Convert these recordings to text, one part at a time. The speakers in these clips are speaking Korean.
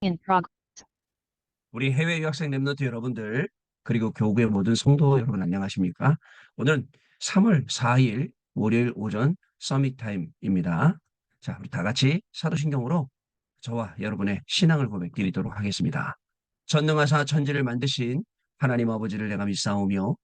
in progress. 우리 해외 유학생 랩런트 여러분들, 그리고 교구의 모든 성도 여러분 안녕하십니까? 오늘은 3월 4일 월요일 오전 서밋 타임입니다. 자, 우리 다 같이 사도신경으로 저와 여러분의 신앙을 고백드리도록 하겠습니다. 전능하사 천지를 만드신 하나님 아버지를 내가 믿사오며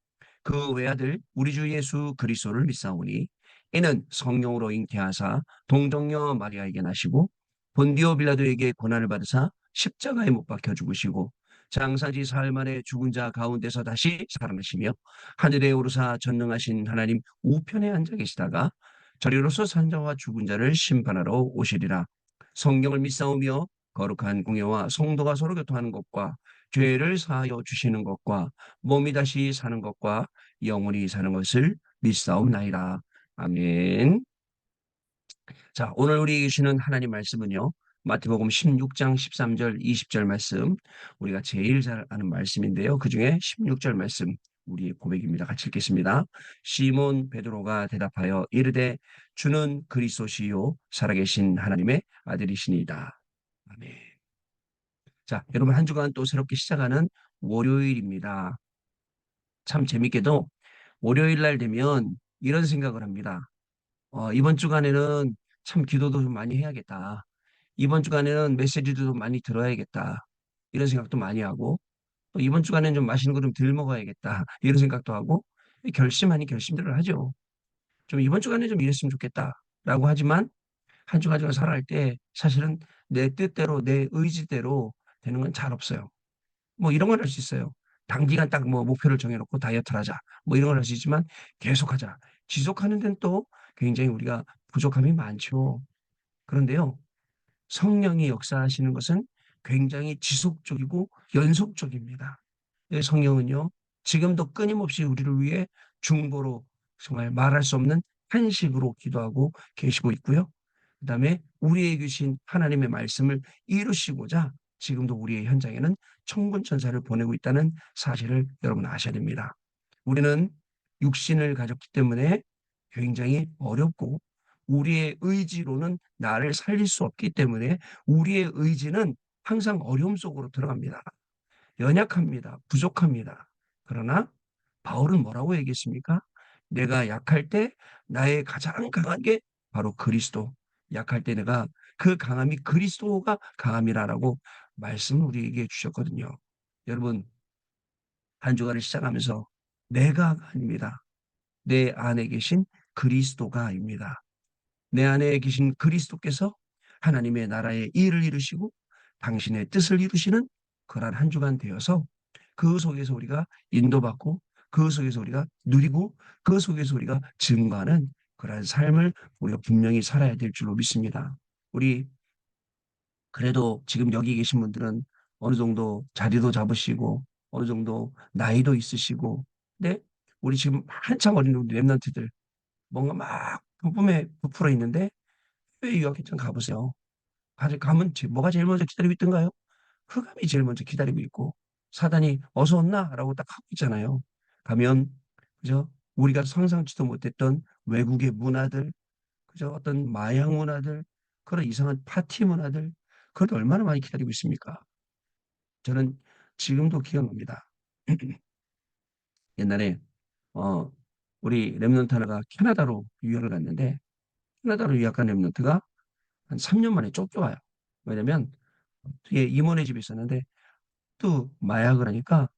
그 외아들 우리 주 예수 그리스도를 믿사오니 이는 성령으로 잉태하사 동정녀 마리아에게 나시고 본디오 빌라도에게 고난을 받으사 십자가에 못 박혀 죽으시고 장사지 사흘 만에 죽은 자 가운데서 다시 살아나시며 하늘에 오르사 전능하신 하나님 우편에 앉아 계시다가 저리로서 산자와 죽은 자를 심판하러 오시리라. 성경을 믿사오며 거룩한 공예와 성도가 서로 교통하는 것과 죄를 사하여 주시는 것과 몸이 다시 사는 것과 영원히 사는 것을 믿사옵나이다. 아멘. 자, 오늘 우리 주시는 하나님 말씀은요. 마태복음 16장 13절 20절 말씀, 우리가 제일 잘 아는 말씀인데요. 그중에 16절 말씀 우리의 고백입니다. 같이 읽겠습니다. 시몬 베드로가 대답하여 이르되 주는 그리스도시요 살아계신 하나님의 아들이시니이다. 아멘. 자, 여러분 한 주간 또 새롭게 시작하는 월요일입니다. 참 재밌게도 월요일 날 되면 이런 생각을 합니다. 이번 주간에는 참 기도도 좀 많이 해야겠다. 이번 주간에는 메시지도 좀 많이 들어야겠다. 이런 생각도 많이 하고, 또 이번 주간에는 좀 맛있는 거 좀 덜 먹어야겠다. 이런 생각도 하고, 결심 아닌 결심들을 하죠. 좀 이번 주간에 좀 이랬으면 좋겠다. 라고 하지만, 한 주간 주간 살아갈 때 사실은 내 뜻대로, 내 의지대로 되는 건 잘 없어요. 뭐 이런 건 할 수 있어요. 단기간 딱 뭐 목표를 정해놓고 다이어트를 하자. 뭐 이런 걸 할 수 있지만 계속하자. 지속하는 데는 또 굉장히 우리가 부족함이 많죠. 그런데요, 성령이 역사하시는 것은 굉장히 지속적이고 연속적입니다. 성령은요, 지금도 끊임없이 우리를 위해 중보로 정말 말할 수 없는 한식으로 기도하고 계시고 있고요. 그 다음에 우리에게 주신 하나님의 말씀을 이루시고자 지금도 우리의 현장에는 천군 천사를 보내고 있다는 사실을 여러분 아셔야 됩니다. 우리는 육신을 가졌기 때문에 굉장히 어렵고 우리의 의지로는 나를 살릴 수 없기 때문에 우리의 의지는 항상 어려움 속으로 들어갑니다. 연약합니다. 부족합니다. 그러나 바울은 뭐라고 얘기했습니까? 내가 약할 때 나의 가장 강한 게 바로 그리스도. 약할 때 내가 그 강함이 그리스도가 강함이라라고 말씀을 우리에게 주셨거든요. 여러분, 한 주간을 시작하면서 내가 아닙니다. 내 안에 계신 그리스도가입니다. 내 안에 계신 그리스도께서 하나님의 나라의 일을 이루시고 당신의 뜻을 이루시는 그러한 한 주간 되어서 그 속에서 우리가 인도받고 그 속에서 우리가 누리고 그 속에서 우리가 증거하는 그러한 삶을 우리가 분명히 살아야 될 줄로 믿습니다. 우리 그래도 지금 여기 계신 분들은 어느 정도 자리도 잡으시고 어느 정도 나이도 있으시고 근데 우리 지금 한참 어린 우리 랩런트들 뭔가 막 부품에 부풀어 있는데 왜 유학회장 가보세요. 가면 뭐가 제일 먼저 기다리고 있던가요? 흑암이 제일 먼저 기다리고 있고 사단이 어서 온나라고 딱 하고 있잖아요. 가면 그죠? 우리가 상상치도 못했던 외국의 문화들, 그죠? 어떤 마약 문화들, 그런 이상한 파티 문화들, 그걸 얼마나 많이 기다리고 있습니까? 저는 지금도 기억납니다. 옛날에 어, 우리 랩런트 하나가 캐나다로 유학을 갔는데 캐나다로 유학 간 랩런트가 한 3년 만에 쫓겨와요. 왜냐면 뒤에 이모네 집에 있었는데 또 마약을 하니까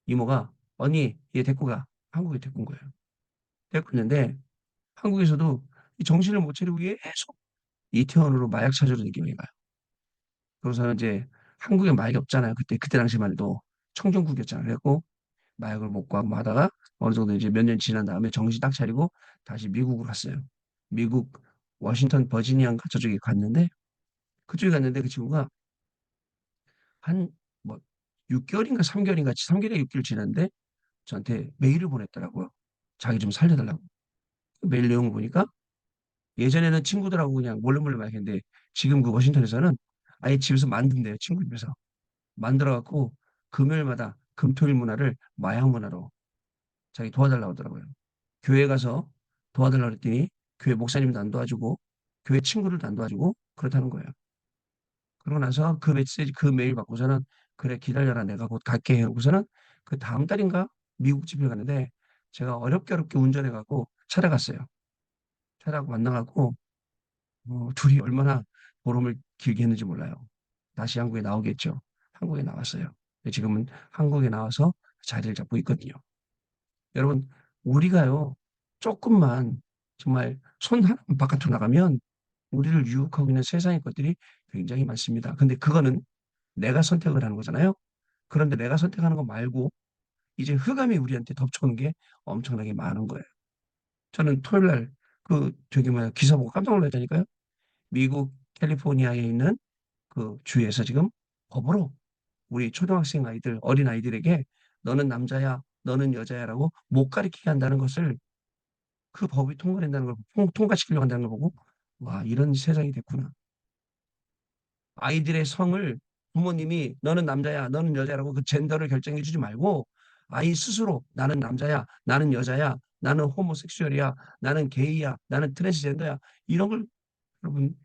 이모가 언니 얘 데리고 가. 한국에 데리고 온 거예요. 데리고 왔는데 한국에서도 이 정신을 못 차리고 계속 이태원으로 마약 찾으러 다니는 거예요. 그래서 이제 한국에 마약이 없잖아요. 그때 당시만 해도 청정국이었잖아요. 그래갖고 마약을 못 구하고 뭐 하다가 어느 정도 이제 몇 년 지난 다음에 정신 딱 차리고 다시 미국으로 갔어요. 미국 워싱턴 버지니아인가 저쪽에 갔는데 그쪽에 갔는데 그 친구가 한 뭐 6개월인가 3개월인가 3개월에 6개월 지났는데 저한테 메일을 보냈더라고요. 자기 좀 살려달라고. 메일 내용을 보니까 예전에는 친구들하고 그냥 몰래 몰래 막 했는데 지금 그 워싱턴에서는 아예 집에서 만든대요. 친구 집에서. 만들어갖고 금요일마다 금토일 문화를 마약 문화로 자기 도와달라고 하더라고요. 교회 가서 도와달라고 했더니 교회 목사님도 안 도와주고 교회 친구들도 안 도와주고 그렇다는 거예요. 그러고 나서 그 메시지, 그 메일 받고서는 그래, 기다려라. 내가 곧 갈게. 하고서는 그 다음 달인가 미국 집에 갔는데 제가 어렵게 어렵게 운전해갖고 찾아갔어요. 찾아가고 만나갖고 둘이 얼마나 보름을 길게 했는지 몰라요. 다시 한국에 나오겠죠. 한국에 나왔어요. 근데 지금은 한국에 나와서 자리를 잡고 있거든요. 여러분, 우리가요, 조금만 정말 손 하나 바깥으로 나가면 우리를 유혹하고 있는 세상의 것들이 굉장히 많습니다. 근데 그거는 내가 선택을 하는 거잖아요. 그런데 내가 선택하는 거 말고 이제 흑암이 우리한테 덮쳐오는 게 엄청나게 많은 거예요. 저는 토요일 날 저기 뭐야 기사 보고 깜짝 놀랐다니까요. 미국 캘리포니아에 있는 그 주에서 지금 법으로 우리 초등학생 아이들, 어린 아이들에게 너는 남자야, 너는 여자야라고 못 가리키게 한다는 것을 그 법이 통과된다는 걸, 통과시키려고 한다는 걸 보고 와, 이런 세상이 됐구나. 아이들의 성을 부모님이 너는 남자야, 너는 여자라고 그 젠더를 결정해 주지 말고 아이 스스로 나는 남자야, 나는 여자야, 나는 호모섹슈얼이야, 나는 게이야, 나는 트랜스젠더야. 이런 걸 여러분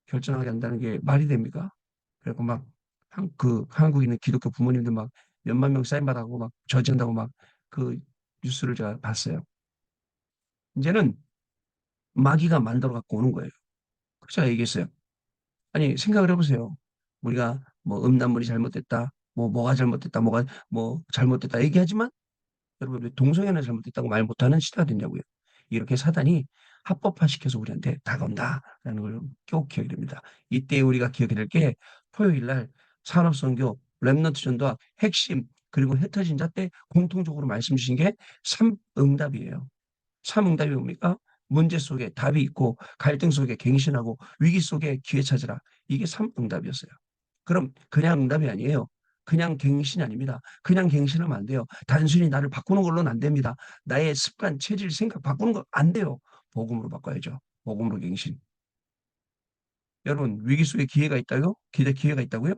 결정하게 한다는 게 말이 됩니까? 그리고 막 한국에 있는 기독교 부모님들 막 몇만 명 사인 받아고 막 저지한다고 막 그 뉴스를 제가 봤어요. 이제는 마귀가 만들어 갖고 오는 거예요. 그래서 제가 얘기했어요. 아니 생각을 해보세요. 우리가 뭐 음란물이 잘못됐다, 뭐가 잘못됐다, 뭐가 뭐 잘못됐다 얘기하지만 여러분 왜 동성애는 잘못됐다고 말 못하는 시대가 됐냐고요. 이렇게 사단이 합법화시켜서 우리한테 다가온다라는 걸 꼭 기억이 됩니다. 이때 우리가 기억해야 될 게 토요일 날 산업선교, 렘넌트 전도와 핵심 그리고 흩어진 자 때 공통적으로 말씀 주신 게 삼응답이에요. 삼응답이 뭡니까? 문제 속에 답이 있고 갈등 속에 갱신하고 위기 속에 기회 찾으라. 이게 삼응답이었어요. 그럼 그냥 응답이 아니에요. 그냥 갱신이 아닙니다. 그냥 갱신하면 안 돼요. 단순히 나를 바꾸는 걸로는 안 됩니다. 나의 습관, 체질, 생각 바꾸는 거 안 돼요. 복음으로 바꿔야죠. 복음으로 갱신. 여러분, 위기 속에 기회가 있다고요? 기회가 있다고요?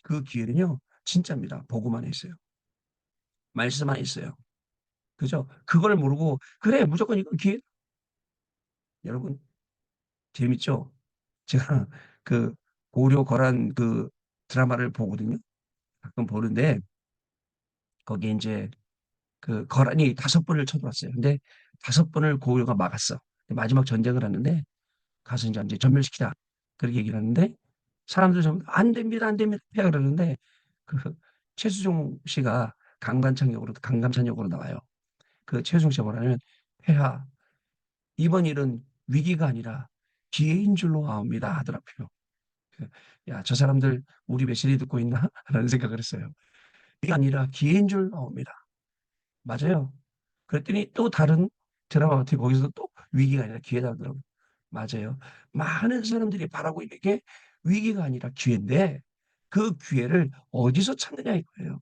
그 기회는요, 진짜입니다. 복음 안에 있어요. 말씀 안에 있어요. 그죠? 그걸 모르고, 그래, 무조건 이건 기회. 여러분, 재밌죠? 제가 그 고려 거란 그 드라마를 보거든요. 가끔 보는데, 거기에 이제 그 거란이 5번을 쳐들어왔어요. 근데 5번을 고려가 막았어. 마지막 전쟁을 하는데 가서 이제 전멸시키다. 그렇게 얘기를 하는데 사람들 전부 안 됩니다, 안 됩니다. 폐하 그러는데 그 최수종 씨가 강감찬 역으로 나와요. 그 최수종 씨가 뭐라면 폐하 이번 일은 위기가 아니라 기회인 줄로 아옵니다 하더라고요. 야, 저 사람들 우리 메시지 듣고 있나? 라는 생각을 했어요. 이게 아니라 기회인 줄 아옵니다. 맞아요. 그랬더니 또 다른 드라마 같은 거기서 또 위기가 아니라 기회다 하더라고요. 맞아요. 많은 사람들이 바라고 있는 게 위기가 아니라 기회인데 그 기회를 어디서 찾느냐 이거예요.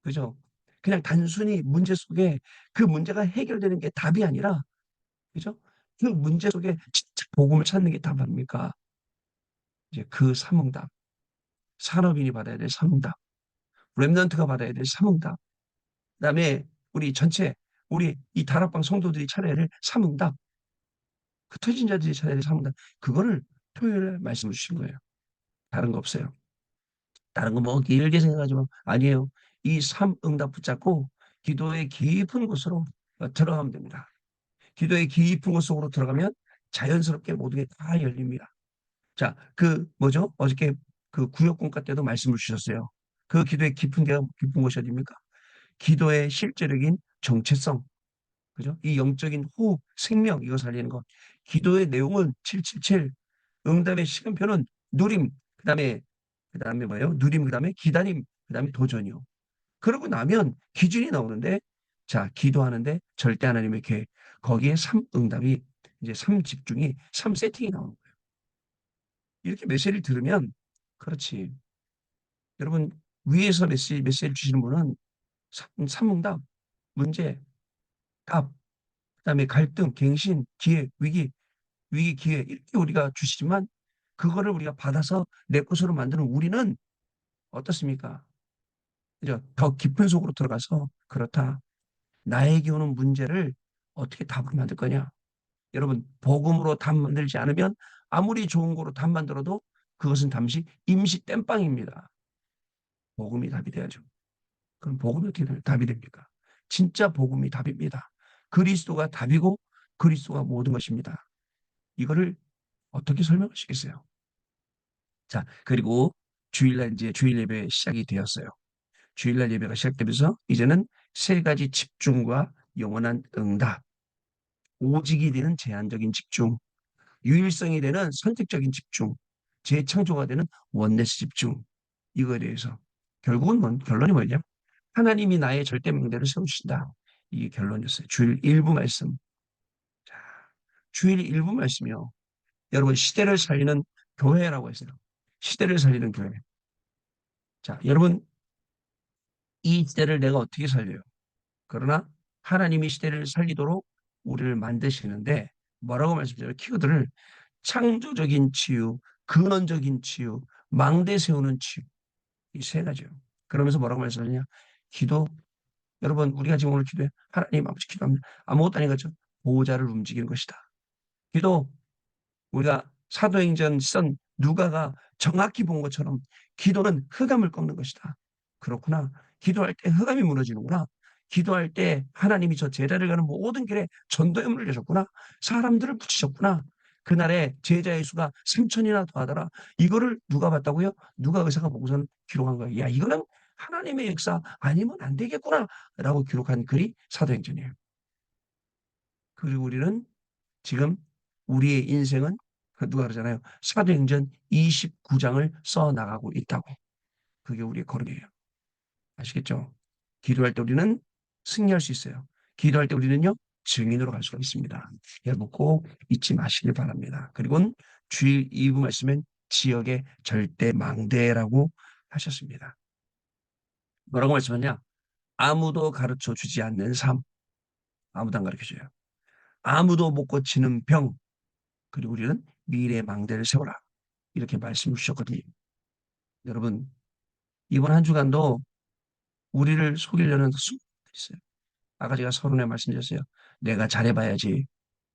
그죠? 그냥 단순히 문제 속에 그 문제가 해결되는 게 답이 아니라 그죠? 그 문제 속에 진짜 복음을 찾는 게 답 아닙니까? 이제 그 삼응답. 산업인이 받아야 될 삼응답. 랩런트가 받아야 될 삼응답. 그다음에 우리 전체 우리 이 다락방 성도들이 차려야 될 삼응답. 흩어진 자들이 찾아야 될 삼응답. 그거를 토요일에 말씀을 주신 거예요. 다른 거 없어요. 다른 거 뭐 길게 생각하지 마. 아니에요. 이 삼응답 붙잡고 기도의 깊은 곳으로 들어가면 됩니다. 기도의 깊은 곳 속으로 들어가면 자연스럽게 모든 게 다 열립니다. 자, 그 뭐죠? 어저께 그 구역공과 때도 말씀을 주셨어요. 그 기도의 깊은 데가 깊은 곳이 어디입니까? 기도의 실제적인 정체성, 그죠? 이 영적인 호흡, 생명 이거 살리는 것. 기도의 내용은 777, 응답의 시간표는 누림, 그다음에 뭐예요? 누림, 그다음에 기다림, 그다음에 도전이요. 그러고 나면 기준이 나오는데, 자, 기도하는데 절대 하나님의 계획, 거기에 삼 응답이 이제 삼 집중이 삼 세팅이 나오는 거예요. 이렇게 메시지를 들으면 그렇지. 여러분 위에서 메시지를 주시는 분은 삼응답, 문제, 답, 그다음에 갈등, 갱신, 기회, 위기, 기회 이렇게 우리가 주시지만 그거를 우리가 받아서 내 것으로 만드는 우리는 어떻습니까? 그죠? 더 깊은 속으로 들어가서 그렇다. 나에게 오는 문제를 어떻게 답으로 만들 거냐? 여러분 복음으로 답 만들지 않으면 아무리 좋은 거로 답 만들어도 그것은 잠시 임시 땜빵입니다. 복음이 답이 돼야죠. 그럼 복음이 어떻게 답이 됩니까? 진짜 복음이 답입니다. 그리스도가 답이고 그리스도가 모든 것입니다. 이거를 어떻게 설명하시겠어요? 자, 그리고 주일날 이제 주일 예배 시작이 되었어요. 주일날 예배가 시작되면서 이제는 세 가지 집중과 영원한 응답, 오직이 되는 제한적인 집중, 유일성이 되는 선택적인 집중, 재창조가 되는 원네스 집중, 이거에 대해서 결국은 결론이 뭐냐? 하나님이 나의 절대 명대를 세우신다. 이게 결론이었어요. 주일 일부 말씀. 자, 주일 일부 말씀이요. 여러분 시대를 살리는 교회라고 했어요. 시대를 살리는 교회. 자, 여러분 이 시대를 내가 어떻게 살려요? 그러나 하나님이 시대를 살리도록 우리를 만드시는데 뭐라고 말씀드려요? 키워드를 창조적인 치유, 근원적인 치유, 망대 세우는 치유. 이 세 가지요. 그러면서 뭐라고 말씀하냐? 기도. 여러분 우리가 지금 오늘 기도해. 하나님 아버지 기도합니다. 아무것도 아니겠죠? 보호자를 움직이는 것이다. 기도. 우리가 사도행전 쓴 누가가 정확히 본 것처럼 기도는 흑암을 꺾는 것이다. 그렇구나. 기도할 때 흑암이 무너지는구나. 기도할 때 하나님이 저 제자를 가는 모든 길에 전도염을 내셨구나. 사람들을 붙이셨구나. 그날에 제자의 수가 3천이나 더하더라. 이거를 누가 봤다고요? 누가 의사가 보고서는 기록한 거예요. 야, 이거는 하나님의 역사 아니면 안 되겠구나. 라고 기록한 글이 사도행전이에요. 그리고 우리는 지금 우리의 인생은 누가 그러잖아요. 사도행전 29장을 써 나가고 있다고. 그게 우리의 걸음이에요. 아시겠죠? 기도할 때 우리는 승리할 수 있어요. 기도할 때 우리는요, 증인으로 갈 수가 있습니다. 여러분 꼭 잊지 마시길 바랍니다. 그리고 주일 2부 말씀엔 지역의 절대 망대라고 하셨습니다. 뭐라고 말씀하냐? 아무도 가르쳐 주지 않는 삶. 아무도 안 가르쳐 줘요. 아무도 못 고치는 병. 그리고 우리는 미래의 망대를 세워라. 이렇게 말씀을 주셨거든요. 여러분, 이번 한 주간도 우리를 속이려는 수가 있어요. 아까 제가 서론에 말씀드렸어요. 내가 잘해봐야지.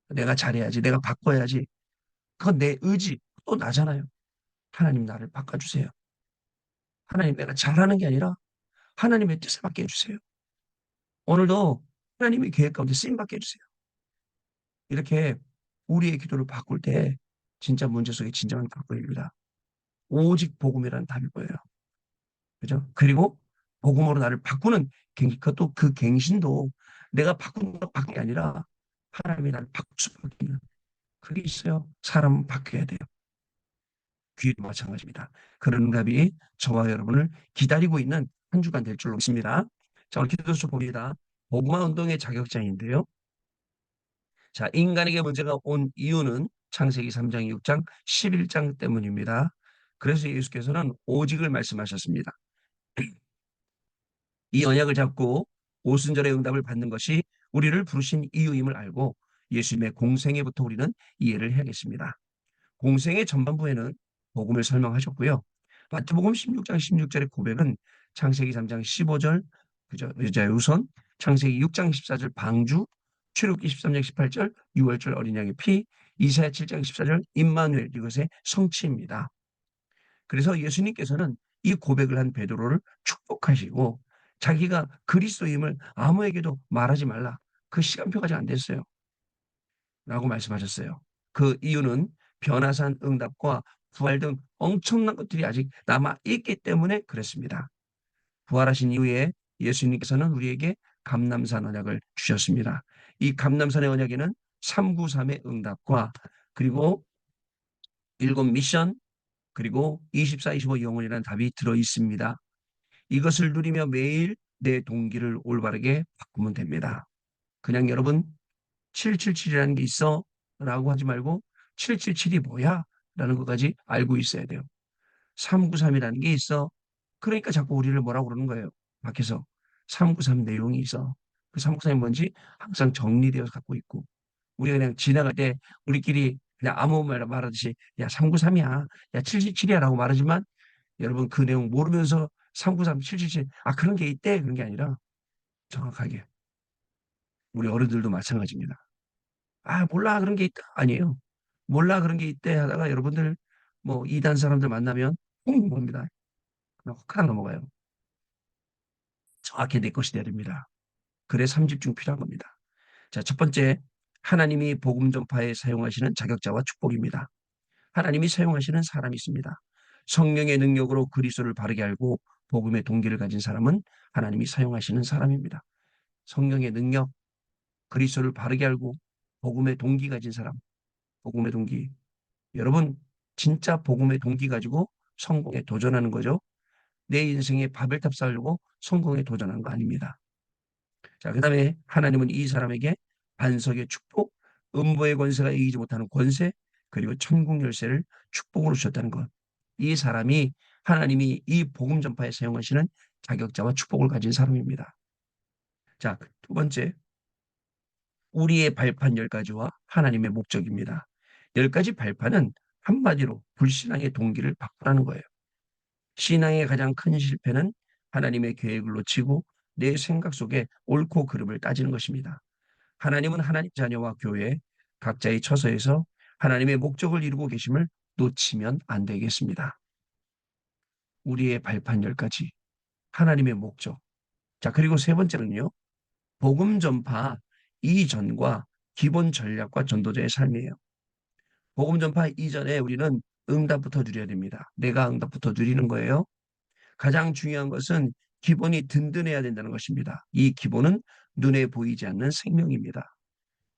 내가 잘해야지. 내가 바꿔야지. 그건 내 의지. 또 나잖아요. 하나님 나를 바꿔주세요. 하나님 내가 잘하는 게 아니라 하나님의 뜻을 받게 해주세요. 오늘도 하나님의 계획 가운데 쓰임 받게 해주세요. 이렇게 우리의 기도를 바꿀 때 진짜 문제 속에 진정한 답입니다. 오직 복음이라는 답일 거예요. 그죠? 그리고 복음으로 나를 바꾸는 그것도 그 갱신도 내가 바꾼 게 아니라 하나님이 나를 바꾸는 그게 있어요. 사람은 바뀌어야 돼요. 귀도 마찬가지입니다. 그런 응답이 저와 여러분을 기다리고 있는 한 주간 될 줄로 믿습니다. 자, 오늘 기도서 봅니다. 복음화 운동의 자격장인데요. 자, 인간에게 문제가 온 이유는 창세기 3장, 6장, 11장 때문입니다. 그래서 예수께서는 오직을 말씀하셨습니다. 이 언약을 잡고 오순절의 응답을 받는 것이 우리를 부르신 이유임을 알고 예수님의 공생애부터 우리는 이해를 해야겠습니다. 공생의 전반부에는 복음을 설명하셨고요. 마태복음 16장 16절의 고백은 창세기 3장 15절 그죠? 여자의 우선, 창세기 6장 14절 방주, 출애굽기 13장 18절 유월절 어린 양의 피, 이사야 7장 14절 임마누엘 이것의 성취입니다. 그래서 예수님께서는 이 고백을 한 베드로를 축복하시고 자기가 그리스도임을 아무에게도 말하지 말라. 그 시간표가 아직 안 됐어요. 라고 말씀하셨어요. 그 이유는 변화산 응답과 부활 등 엄청난 것들이 아직 남아있기 때문에 그랬습니다. 부활하신 이후에 예수님께서는 우리에게 감람산 언약을 주셨습니다. 이 감람산의 언약에는 393의 응답과 그리고 7미션 그리고 24, 25 영혼이라는 답이 들어 있습니다. 이것을 누리며 매일 내 동기를 올바르게 바꾸면 됩니다. 그냥 여러분 777이라는 게 있어 라고 하지 말고 777이 뭐야? 라는 것까지 알고 있어야 돼요. 393이라는 게 있어. 그러니까 자꾸 우리를 뭐라고 그러는 거예요. 밖에서 393 내용이 있어. 그 393이 뭔지 항상 정리되어서 갖고 있고 우리가 그냥 지나갈 때 우리끼리 그냥 아무 말 말하듯이 야 393이야. 야 777이야 라고 말하지만 여러분 그 내용 모르면서 393, 777 그런 게 있대 그런 게 아니라 정확하게 우리 어른들도 마찬가지입니다. 몰라 그런 게 있다 아니에요. 몰라 그런 게 있대 하다가 여러분들 뭐 이단 사람들 만나면 훅 봅니다. 그냥 훅 넘어가요. 정확히 내 것이 돼야 됩니다. 그래 삼집중 필요한 겁니다. 자, 첫 번째, 하나님이 복음 전파에 사용하시는 자격자와 축복입니다. 하나님이 사용하시는 사람이 있습니다. 성령의 능력으로 그리스도를 바르게 알고 복음의 동기를 가진 사람은 하나님이 사용하시는 사람입니다. 성령의 능력, 그리스도를 바르게 알고 복음의 동기 가진 사람, 복음의 동기. 여러분, 진짜 복음의 동기 가지고 성공에 도전하는 거죠. 내 인생에 바벨탑 쌓으려고 성공에 도전하는 거 아닙니다. 자, 그 다음에 하나님은 이 사람에게 반석의 축복, 음부의 권세가 이기지 못하는 권세, 그리고 천국 열쇠를 축복으로 주셨다는 것. 이 사람이 하나님이 이 복음 전파에 사용하시는 자격자와 축복을 가진 사람입니다. 자, 두 번째, 우리의 발판 10가지와 하나님의 목적입니다. 10가지 발판은 한마디로 불신앙의 동기를 바꾸라는 거예요. 신앙의 가장 큰 실패는 하나님의 계획을 놓치고 내 생각 속에 옳고 그름을 따지는 것입니다. 하나님은 하나님 자녀와 교회 각자의 처소에서 하나님의 목적을 이루고 계심을 놓치면 안 되겠습니다. 우리의 발판 10가지, 하나님의 목적. 자, 그리고 세 번째는요, 복음 전파 이전과 기본 전략과 전도자의 삶이에요. 복음 전파 이전에 우리는 응답부터 누려야 됩니다. 내가 응답부터 누리는 거예요. 가장 중요한 것은 기본이 든든해야 된다는 것입니다. 이 기본은 눈에 보이지 않는 생명입니다.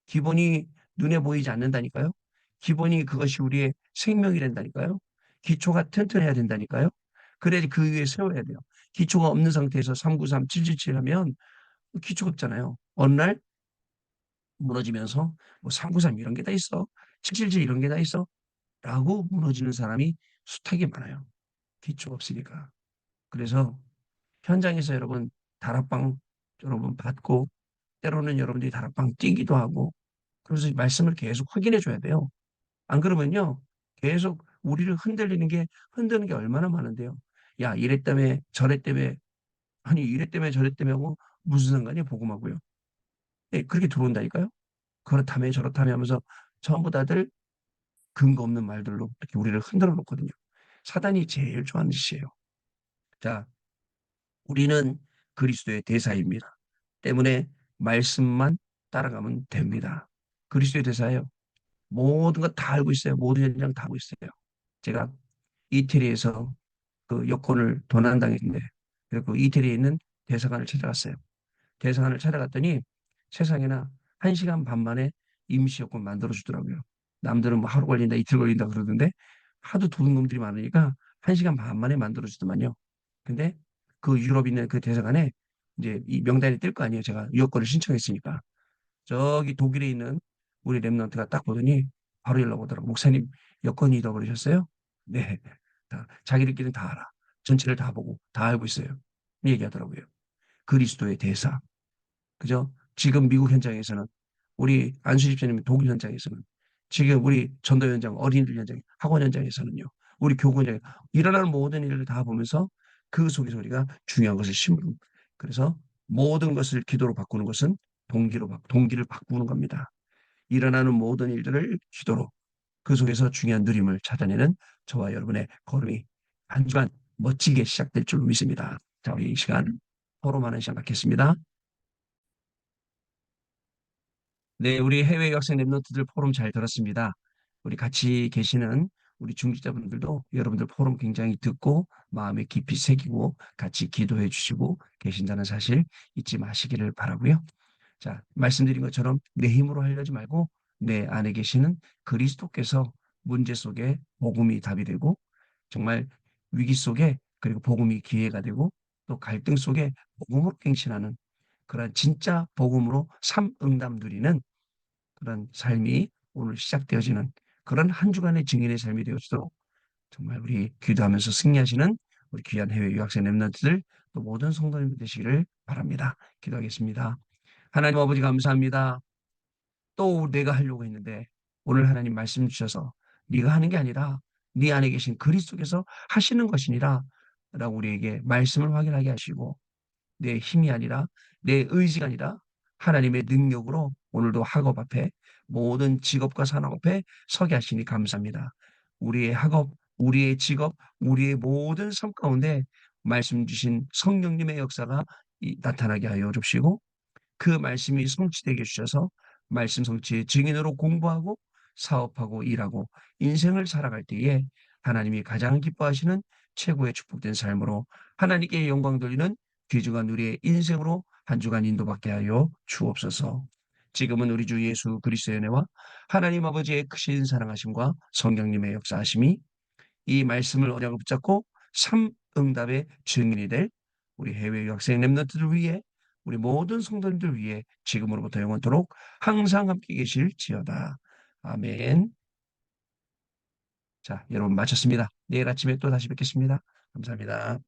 기본이 눈에 보이지 않는다니까요. 기본이 그것이 우리의 생명이 된다니까요. 기초가 튼튼해야 된다니까요. 그래야 그 위에 세워야 돼요. 기초가 없는 상태에서 393, 777 하면 기초가 없잖아요. 어느 날 무너지면서 뭐 393 이런 게 다 있어. 777 이런 게 다 있어. 라고 무너지는 사람이 숱하게 많아요. 기초가 없으니까. 그래서 현장에서 여러분 다락방 여러분 받고 때로는 여러분들이 다락방 뛰기도 하고 그래서 말씀을 계속 확인해 줘야 돼요. 안 그러면요. 계속 우리를 흔드는 게 얼마나 많은데요. 야, 이랬다며 저랬다며 아니 이랬다며 저랬다며 하고 무슨 상관이야 복음하고요. 네, 그렇게 들어온다니까요. 그렇다며 저렇다며 하면서 전부 다들 근거 없는 말들로 이렇게 우리를 흔들어 놓거든요. 사단이 제일 좋아하는 짓이에요. 자, 우리는 그리스도의 대사입니다. 때문에 말씀만 따라가면 됩니다. 그리스도의 대사예요. 모든 거 다 알고 있어요. 모든 현장 다 알고 있어요. 제가 이태리에서 그 여권을 도난당했는데 그리고 이태리에 있는 대사관을 찾아갔어요. 대사관을 찾아갔더니 세상에나 1시간 반 만에 임시 여권 만들어 주더라고요. 남들은 뭐 하루 걸린다, 이틀 걸린다 그러던데 하도 도둑놈들이 많으니까 1시간 반 만에 만들어 주더만요. 근데 그 유럽 있는 그 대사관에 이제 이 명단이 뜰 거 아니에요. 제가 여권을 신청했으니까. 저기 독일에 있는 우리 랩런트가 딱 보더니 바로 연락 오더라고. 목사님, 여권이 잃어버리셨어요? 네. 자기들끼리는 다 알아. 전체를 다 보고 다 알고 있어요. 얘기하더라고요. 그리스도의 대사. 그죠? 지금 미국 현장에서는 우리 안수 집사님 독일 현장에서는 지금 우리 전도 현장, 어린이들 현장, 학원 현장에서는요. 우리 교구 현장에 일어나는 모든 일을 다 보면서 그 속에서 우리가 중요한 것을 심는. 그래서 모든 것을 기도로 바꾸는 것은 동기를 바꾸는 겁니다. 일어나는 모든 일들을 기도로 그 속에서 중요한 누림을 찾아내는 저와 여러분의 걸음이 한 주간 멋지게 시작될 줄 믿습니다. 자, 우리 이 시간 토론하는 시간 갖겠습니다. 네, 우리 해외 유학생 랩런트들 포럼 잘 들었습니다. 우리 같이 계시는 우리 중직자분들도 여러분들 포럼 굉장히 듣고 마음에 깊이 새기고 같이 기도해 주시고 계신다는 사실 잊지 마시기를 바라고요. 자, 말씀드린 것처럼 내 힘으로 하려지 말고 내 안에 계시는 그리스도께서 문제 속에 복음이 답이 되고 정말 위기 속에 그리고 복음이 기회가 되고 또 갈등 속에 복음으로 갱신하는 그런 진짜 복음으로 삼응답 누리는 그런 삶이 오늘 시작되어지는 그런 한 주간의 증인의 삶이 되어지도록 정말 우리 기도하면서 승리하시는 우리 귀한 해외 유학생 랩런트들 또 모든 성도님 되시기를 바랍니다. 기도하겠습니다. 하나님 아버지 감사합니다. 또 내가 하려고 했는데 오늘 하나님 말씀 주셔서 네가 하는 게 아니라 네 안에 계신 그리스도께서 하시는 것이니라 라고 우리에게 말씀을 확인하게 하시고 내 힘이 아니라 내 의지가 아니라 하나님의 능력으로 오늘도 학업 앞에 모든 직업과 산업 앞에 서게 하시니 감사합니다. 우리의 학업, 우리의 직업, 우리의 모든 삶 가운데 말씀 주신 성령님의 역사가 나타나게 하여 주시고 그 말씀이 성취되게 해주셔서 말씀 성취의 증인으로 공부하고 사업하고 일하고 인생을 살아갈 때에 하나님이 가장 기뻐하시는 최고의 축복된 삶으로 하나님께 영광 돌리는 귀중한 우리의 인생으로 한 주간 인도받게 하여 주옵소서. 지금은 우리 주 예수 그리스도의 은혜와 하나님 아버지의 크신 사랑하심과 성령님의 역사하심이 이 말씀을 언약을 붙잡고 삶 응답의 증인이 될 우리 해외 유학생 랩런트들 위해 우리 모든 성도님들 위해 지금으로부터 영원토록 항상 함께 계실지어다. 아멘. 자, 여러분 마쳤습니다. 내일 아침에 또 다시 뵙겠습니다. 감사합니다.